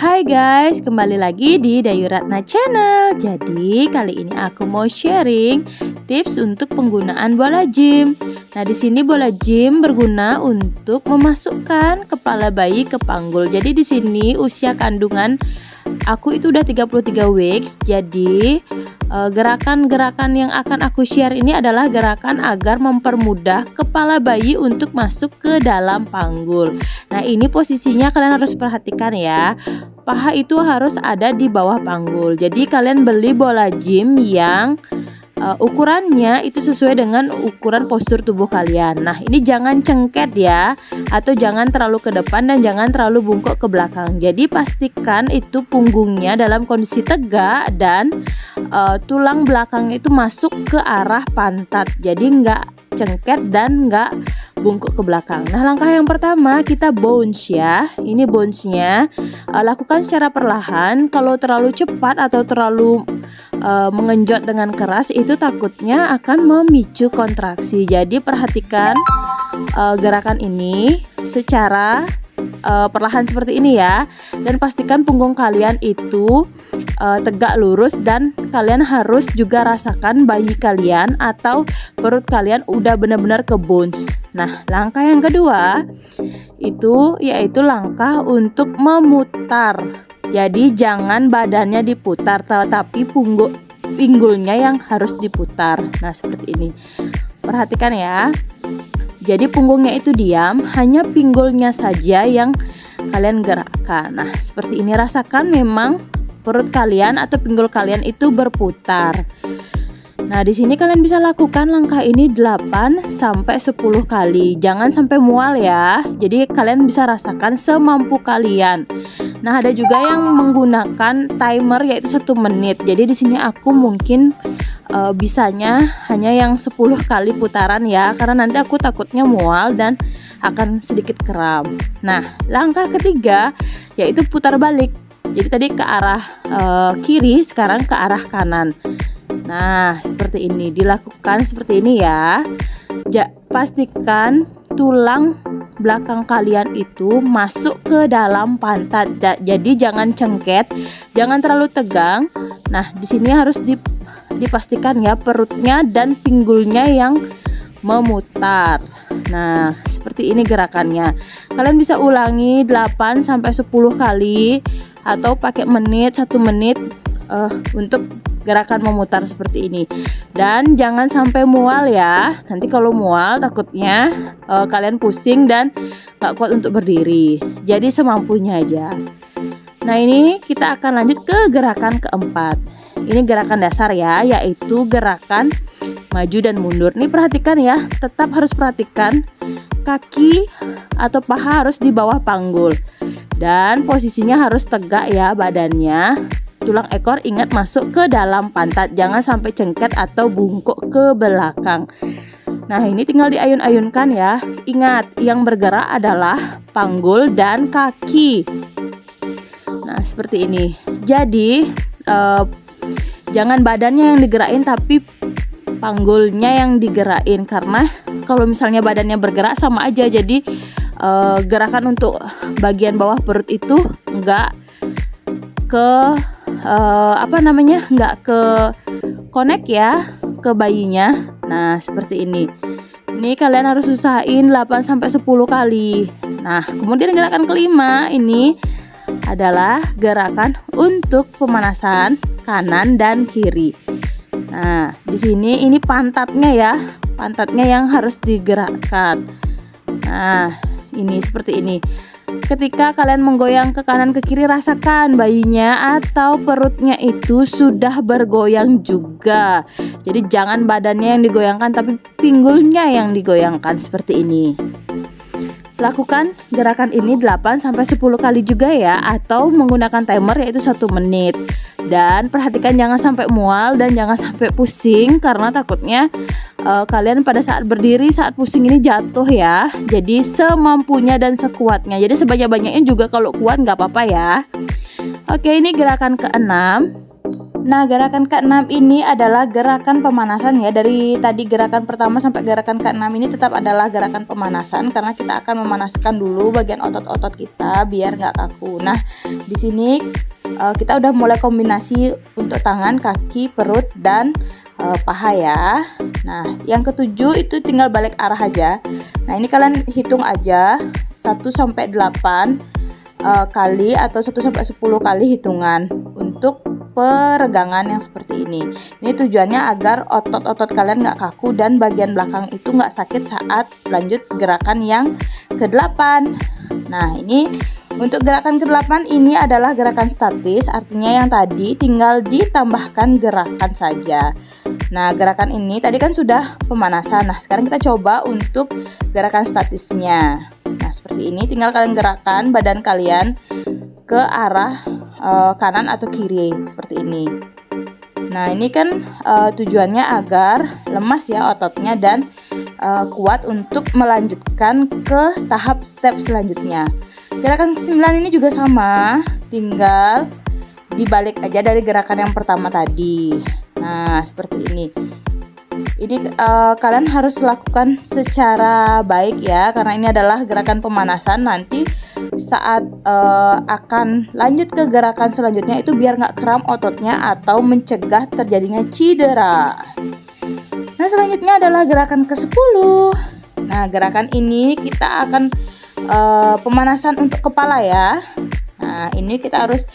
Hai guys, kembali lagi di Dayu Ratna Channel. Jadi kali ini aku mau sharing tips untuk penggunaan bola gym. Nah, di sini bola gym berguna untuk memasukkan kepala bayi ke panggul. Jadi di sini usia kandungan aku itu udah 33 weeks. Jadi gerakan-gerakan yang akan aku share ini adalah gerakan agar mempermudah kepala bayi untuk masuk ke dalam panggul. Nah, ini posisinya kalian harus perhatikan ya. Paha itu harus ada di bawah panggul. Jadi kalian beli bola gym yang ukurannya itu sesuai dengan ukuran postur tubuh kalian. Nah, ini jangan cengket ya, atau jangan terlalu ke depan dan jangan terlalu bungkuk ke belakang. Jadi pastikan itu punggungnya dalam kondisi tegak dan tulang belakangnya itu masuk ke arah pantat. Jadi nggak cengket dan nggak bungkuk ke belakang. Nah, langkah yang pertama kita bounce ya. Ini bounce-nya lakukan secara perlahan. Kalau terlalu cepat atau terlalu mengenjot dengan keras itu takutnya akan memicu kontraksi. Jadi perhatikan gerakan ini secara perlahan seperti ini ya. Dan pastikan punggung kalian itu tegak lurus dan kalian harus juga rasakan bayi kalian atau perut kalian udah benar-benar ke bounce. Nah, langkah yang kedua itu yaitu langkah untuk memutar. Jadi jangan badannya diputar, tetapi pinggulnya yang harus diputar. Nah, seperti ini. Perhatikan ya. Jadi punggungnya itu diam, hanya pinggulnya saja yang kalian gerakkan. Nah, seperti ini. Rasakan memang perut kalian atau pinggul kalian itu berputar. Nah, di sini kalian bisa lakukan langkah ini 8 sampai 10 kali. Jangan sampai mual ya. Jadi kalian bisa rasakan semampu kalian. Nah, ada juga yang menggunakan timer yaitu 1 menit. Jadi di sini aku mungkin bisanya hanya yang 10 kali putaran ya, karena nanti aku takutnya mual dan akan sedikit kram. Nah, langkah ketiga yaitu putar balik. Jadi tadi ke arah kiri, sekarang ke arah kanan. Nah, seperti ini. Dilakukan seperti ini ya. Pastikan tulang belakang kalian itu masuk ke dalam pantat. Jadi jangan cengket, jangan terlalu tegang. Nah, di sini harus dipastikan ya perutnya dan pinggulnya yang memutar. Nah, seperti ini gerakannya. Kalian bisa ulangi 8 sampai 10 kali atau pakai menit, 1 menit untuk gerakan memutar seperti ini. Dan jangan sampai mual ya. Nanti kalau mual takutnya kalian pusing dan gak kuat untuk berdiri. Jadi semampunya aja. Nah, ini kita akan lanjut ke gerakan keempat. Ini gerakan dasar ya, yaitu gerakan maju dan mundur. Nih perhatikan ya, tetap harus perhatikan kaki atau paha harus di bawah panggul. Dan posisinya harus tegak ya badannya. Tulang ekor ingat masuk ke dalam pantat, jangan sampai cengket atau bungkuk ke belakang. Nah, ini tinggal diayun-ayunkan ya. Ingat, yang bergerak adalah panggul dan kaki. Nah, seperti ini. Jadi jangan badannya yang digerakin tapi panggulnya yang digerakin, karena kalau misalnya badannya bergerak sama aja. Jadi gerakan untuk bagian bawah perut itu enggak ke nggak ke connect ya ke bayinya. Nah, seperti ini. Ini kalian harus usahain 8 sampai 10 kali. Nah, kemudian gerakan kelima ini adalah gerakan untuk pemanasan kanan dan kiri. Nah, di sini ini pantatnya ya. Pantatnya yang harus digerakkan. Nah, ini seperti ini. Ketika kalian menggoyang ke kanan ke kiri, rasakan bayinya atau perutnya itu sudah bergoyang juga. Jadi jangan badannya yang digoyangkan tapi pinggulnya yang digoyangkan seperti ini. Lakukan gerakan ini 8 sampai 10 kali juga ya, atau menggunakan timer yaitu 1 menit. Dan perhatikan jangan sampai mual dan jangan sampai pusing, karena takutnya kalian pada saat berdiri saat pusing ini jatuh ya. Jadi semampunya dan sekuatnya. Jadi sebanyak-banyaknya juga, kalau kuat nggak apa-apa ya. Oke, ini gerakan keenam. Nah, gerakan ke-6 ini adalah gerakan pemanasan ya. Dari tadi gerakan pertama sampai gerakan ke-6 ini tetap adalah gerakan pemanasan karena kita akan memanaskan dulu bagian otot-otot kita biar nggak kaku. Nah, di sini kita udah mulai kombinasi untuk tangan, kaki, perut, dan paha ya. Nah, yang ketujuh itu tinggal balik arah aja. Nah, ini kalian hitung aja 1 sampai 8 kali atau 1 sampai 10 kali hitungan untuk peregangan yang seperti ini. Ini tujuannya agar otot-otot kalian nggak kaku dan bagian belakang itu nggak sakit saat lanjut gerakan yang ke-8. Nah, ini untuk gerakan ke-8 ini adalah gerakan statis, artinya yang tadi tinggal ditambahkan gerakan saja. Nah, gerakan ini tadi kan sudah pemanasan. Nah, sekarang kita coba untuk gerakan statisnya. Nah, seperti ini tinggal kalian gerakkan badan kalian ke arah kanan atau kiri seperti ini. Nah, ini kan tujuannya agar lemas ya ototnya dan kuat untuk melanjutkan ke tahap step selanjutnya. Gerakan ke-9 ini juga sama, tinggal dibalik aja dari gerakan yang pertama tadi. Nah, seperti ini. Ini kalian harus lakukan secara baik ya, karena ini adalah gerakan pemanasan. Nanti saat akan lanjut ke gerakan selanjutnya itu biar nggak kram ototnya atau mencegah terjadinya cedera. Nah, selanjutnya adalah gerakan ke-10. Nah, gerakan ini kita akan pemanasan untuk kepala ya. Nah, ini kita harus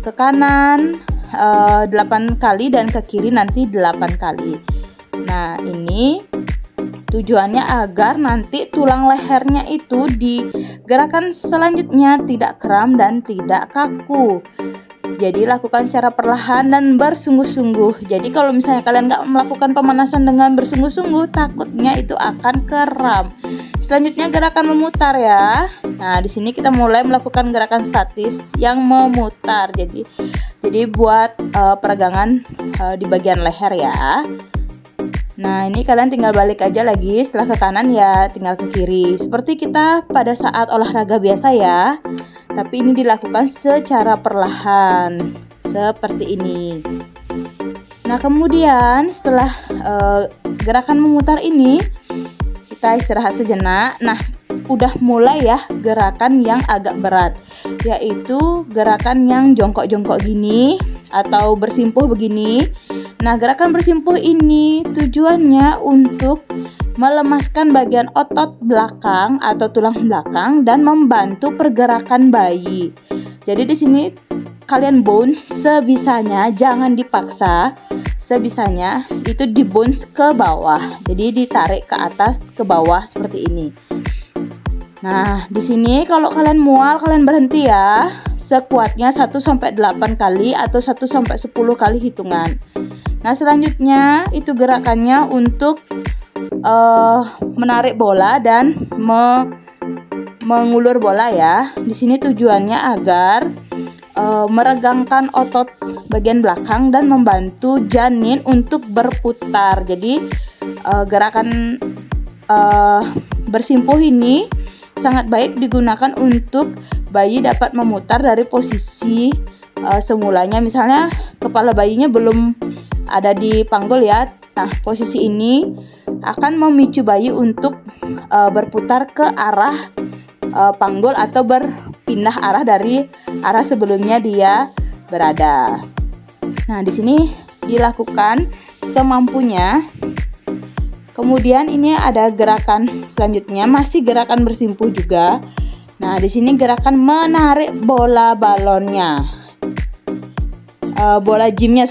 ke kanan 8 kali dan ke kiri nanti 8 kali. Nah, ini tujuannya agar nanti tulang lehernya itu di gerakan selanjutnya tidak kram dan tidak kaku. Jadi lakukan secara perlahan dan bersungguh-sungguh. Jadi kalau misalnya kalian nggak melakukan pemanasan dengan bersungguh-sungguh, takutnya itu akan kram. Selanjutnya gerakan memutar ya. Nah, di sini kita mulai melakukan gerakan statis yang memutar. Jadi buat peregangan di bagian leher ya. Nah, ini kalian tinggal balik aja lagi, setelah ke kanan ya tinggal ke kiri. Seperti kita pada saat olahraga biasa ya. Tapi ini dilakukan secara perlahan, seperti ini. Nah, kemudian setelah gerakan memutar ini, kita istirahat sejenak. Nah, udah mulai ya gerakan yang agak berat, yaitu gerakan yang jongkok-jongkok gini atau bersimpuh begini. Nah, gerakan bersimpuh ini tujuannya untuk melemaskan bagian otot belakang atau tulang belakang dan membantu pergerakan bayi. Jadi di sini kalian bounce sebisanya, jangan dipaksa. Sebisanya itu di bounce ke bawah. Jadi ditarik ke atas ke bawah seperti ini. Nah, di sini kalau kalian mual, kalian berhenti ya. Sekuatnya 1 sampai 8 kali atau 1 sampai 10 kali hitungan. Nah, selanjutnya itu gerakannya untuk menarik bola dan mengulur bola ya. Di sini tujuannya agar meregangkan otot bagian belakang dan membantu janin untuk berputar. Jadi gerakan bersimpuh ini sangat baik digunakan untuk bayi dapat memutar dari posisi semulanya. Misalnya kepala bayinya belum ada di panggul ya. Nah, posisi ini akan memicu bayi untuk berputar ke arah panggul atau berpindah arah dari arah sebelumnya dia berada. Nah, di sini dilakukan semampunya. Kemudian ini ada gerakan selanjutnya, masih gerakan bersimpuh juga. Nah, di sini gerakan menarik bola balonnya. Bola gymnya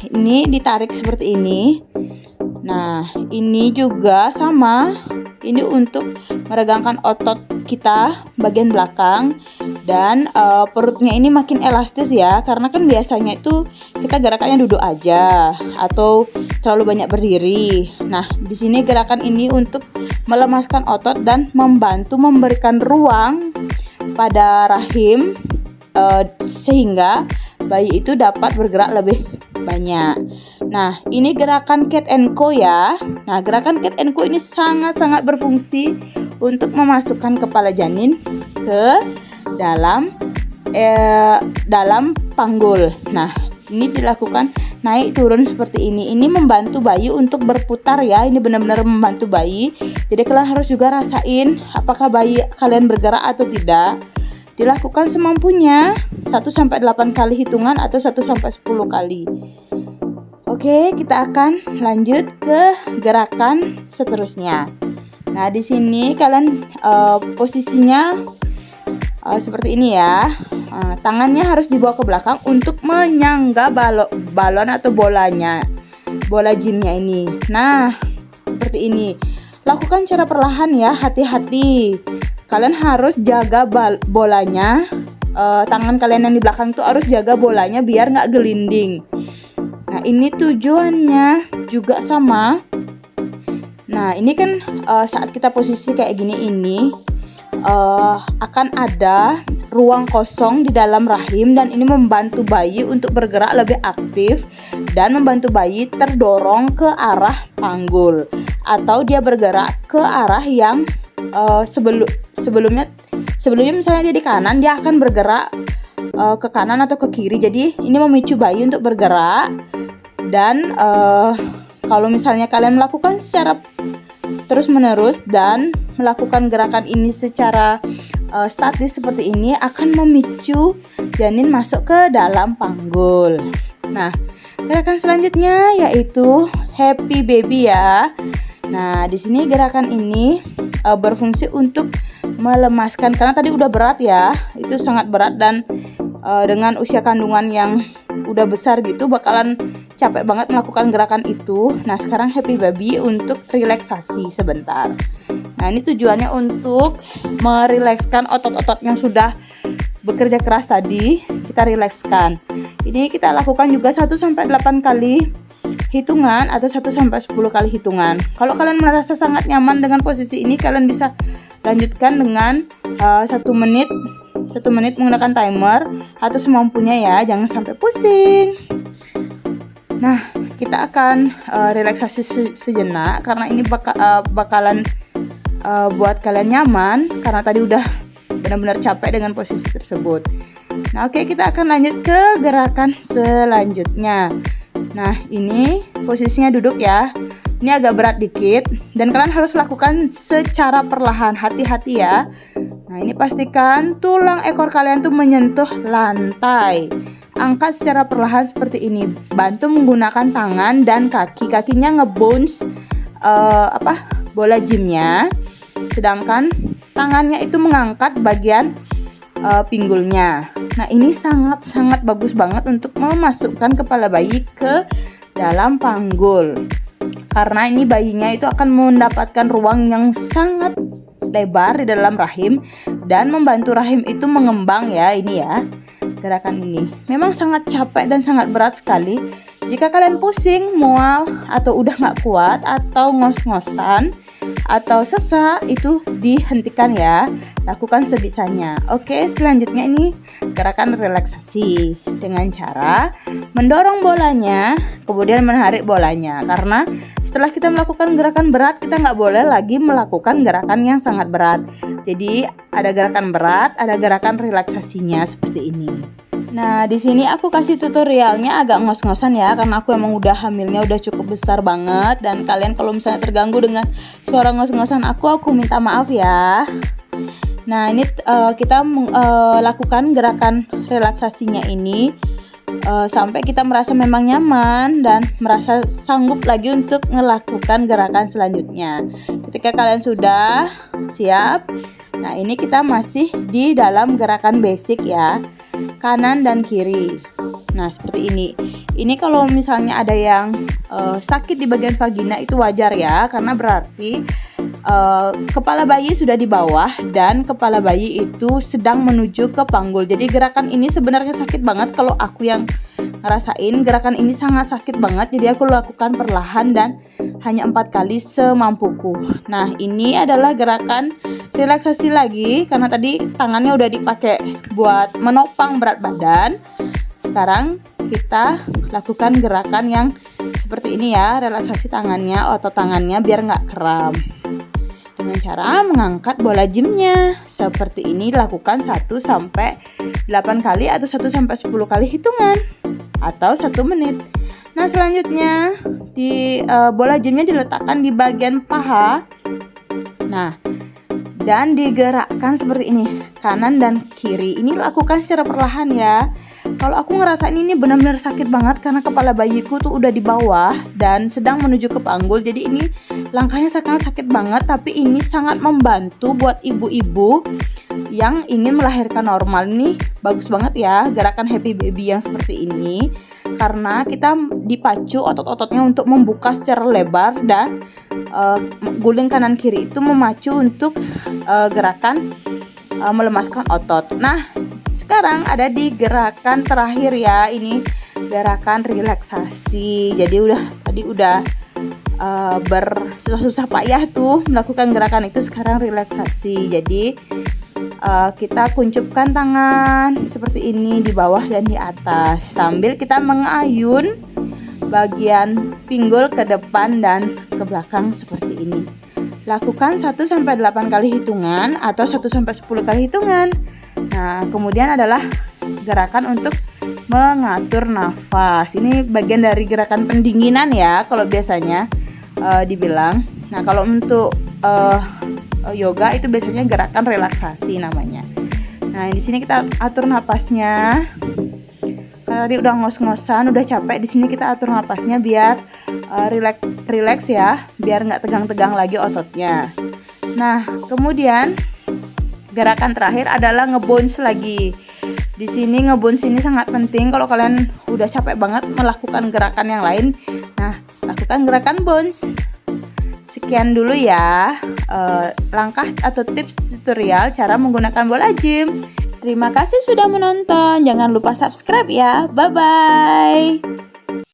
ini ditarik seperti ini. Nah, ini juga sama. Ini untuk meregangkan otot kita bagian belakang dan perutnya ini makin elastis ya, karena kan biasanya itu kita gerakannya duduk aja atau terlalu banyak berdiri. Nah, di sini gerakan ini untuk melemaskan otot dan membantu memberikan ruang pada rahim sehingga bayi itu dapat bergerak lebih banyak. Nah, ini gerakan Cat and Co ya. Nah, gerakan Cat and Co ini sangat-sangat berfungsi untuk memasukkan kepala janin ke dalam panggul. Nah, ini dilakukan naik turun seperti ini. Ini membantu bayi untuk berputar ya. Ini benar-benar membantu bayi. Jadi kalian harus juga rasain apakah bayi kalian bergerak atau tidak. Dilakukan semampunya 1-8 kali hitungan atau 1-10 kali. Oke, kita akan lanjut ke gerakan seterusnya. Nah, di sini kalian posisinya seperti ini ya. Tangannya harus dibawa ke belakang untuk menyangga balon atau bola gymnya ini. Nah, seperti ini. Lakukan cara perlahan ya, hati-hati. Kalian harus jaga bolanya. Tangan kalian yang di belakang itu harus jaga bolanya biar nggak gelinding. Nah, ini tujuannya juga sama. Nah, ini kan saat kita posisi kayak gini ini akan ada ruang kosong di dalam rahim, dan ini membantu bayi untuk bergerak lebih aktif dan membantu bayi terdorong ke arah panggul, atau dia bergerak ke arah yang sebelumnya misalnya dia di kanan, dia akan bergerak ke kanan atau ke kiri. Jadi ini memicu bayi untuk bergerak. Dan kalau misalnya kalian melakukan secara terus menerus dan melakukan gerakan ini secara statis seperti ini, akan memicu janin masuk ke dalam panggul. Nah, gerakan selanjutnya yaitu happy baby ya. Nah, di sini gerakan ini berfungsi untuk melemaskan, karena tadi udah berat ya, itu sangat berat, dan dengan usia kandungan yang udah besar gitu bakalan capek banget melakukan gerakan itu. Nah, sekarang happy baby untuk relaksasi sebentar. Nah, ini tujuannya untuk merilekskan otot-otot yang sudah bekerja keras tadi, kita rilekskan. Ini kita lakukan juga 1-8 kali hitungan atau 1-10 kali hitungan. Kalau kalian merasa sangat nyaman dengan posisi ini, kalian bisa lanjutkan dengan 1 menit menggunakan timer atau semampunya ya, jangan sampai pusing. Nah, kita akan relaksasi sejenak karena ini bakalan buat kalian nyaman, karena tadi udah benar-benar capek dengan posisi tersebut. Nah, oke, kita akan lanjut ke gerakan selanjutnya. Nah, ini posisinya duduk ya. Ini agak berat dikit dan kalian harus lakukan secara perlahan, hati-hati ya. Nah, ini pastikan tulang ekor kalian tuh menyentuh lantai. Angkat secara perlahan seperti ini. Bantu menggunakan tangan dan kaki. Kakinya ngebounce bola gymnya, sedangkan tangannya itu mengangkat bagian pinggulnya. Nah, ini sangat-sangat bagus banget untuk memasukkan kepala bayi ke dalam panggul. Karena ini bayinya itu akan mendapatkan ruang yang sangat lebar di dalam rahim dan membantu rahim itu mengembang ya. Ini ya, gerakan ini memang sangat capek dan sangat berat sekali. Jika kalian pusing, mual, atau udah gak kuat, atau ngos-ngosan, atau sesak, itu dihentikan ya. Lakukan sebisanya. Oke, selanjutnya ini gerakan relaksasi dengan cara mendorong bolanya, kemudian menarik bolanya. Karena setelah kita melakukan gerakan berat, kita nggak boleh lagi melakukan gerakan yang sangat berat. Jadi ada gerakan berat, ada gerakan relaksasinya seperti ini. Nah, di sini aku kasih tutorialnya agak ngos-ngosan ya, karena aku emang udah hamilnya udah cukup besar banget, dan kalian kalau misalnya terganggu dengan suara ngos-ngosan aku minta maaf ya. Nah, ini kita lakukan gerakan relaksasinya ini sampai kita merasa memang nyaman dan merasa sanggup lagi untuk melakukan gerakan selanjutnya. Ketika kalian sudah siap, nah ini kita masih di dalam gerakan basic ya, kanan dan kiri. Nah, seperti ini. Ini kalau misalnya ada yang sakit di bagian vagina itu wajar ya, karena berarti kepala bayi sudah di bawah dan kepala bayi itu sedang menuju ke panggul. Jadi gerakan ini sebenarnya sakit banget. Kalau aku yang ngerasain, gerakan ini sangat sakit banget. Jadi aku lakukan perlahan dan hanya 4 kali semampuku. Nah, ini adalah gerakan relaksasi lagi, karena tadi tangannya udah dipakai buat menopang berat badan. Sekarang kita lakukan gerakan yang seperti ini ya, relaksasi tangannya, otot tangannya biar nggak kram. Dengan cara mengangkat bola gymnya seperti ini, lakukan 1-8 kali atau 1-10 kali hitungan atau 1 menit. Nah, Nah, selanjutnya di bola gymnya diletakkan di bagian paha. Nah, dan digerakkan seperti ini, kanan dan kiri. Ini lakukan secara perlahan ya. Kalau aku ngerasain ini benar-benar sakit banget karena kepala bayiku tuh udah di bawah dan sedang menuju ke panggul. Jadi ini langkahnya sangat sakit banget, tapi ini sangat membantu buat ibu-ibu yang ingin melahirkan normal. Ini bagus banget ya gerakan happy baby yang seperti ini, karena kita dipacu otot-ototnya untuk membuka secara lebar dan guling kanan kiri itu memacu untuk gerakan melemaskan otot. Nah, sekarang ada di gerakan terakhir ya, ini gerakan relaksasi. Jadi tadi udah bersusah-susah payah tuh melakukan gerakan itu, sekarang relaksasi. Jadi kita kuncupkan tangan seperti ini di bawah dan di atas sambil kita mengayun bagian pinggul ke depan dan ke belakang seperti ini. Lakukan 1-8 kali hitungan atau 1-10 kali hitungan. Nah, kemudian adalah gerakan untuk mengatur nafas. Ini bagian dari gerakan pendinginan ya kalau biasanya dibilang. Nah, kalau untuk yoga itu biasanya gerakan relaksasi namanya. Nah, di sini kita atur napasnya. Karena tadi udah ngos-ngosan, udah capek, di sini kita atur napasnya biar relax ya, biar nggak tegang-tegang lagi ototnya. Nah, kemudian gerakan terakhir adalah ngebounce lagi. Di sini ngebounce ini sangat penting kalau kalian udah capek banget melakukan gerakan yang lain. Nah, lakukan gerakan bounce. Sekian dulu ya langkah atau tips tutorial cara menggunakan bola gym. Terima kasih sudah menonton. Jangan lupa subscribe ya. Bye-bye.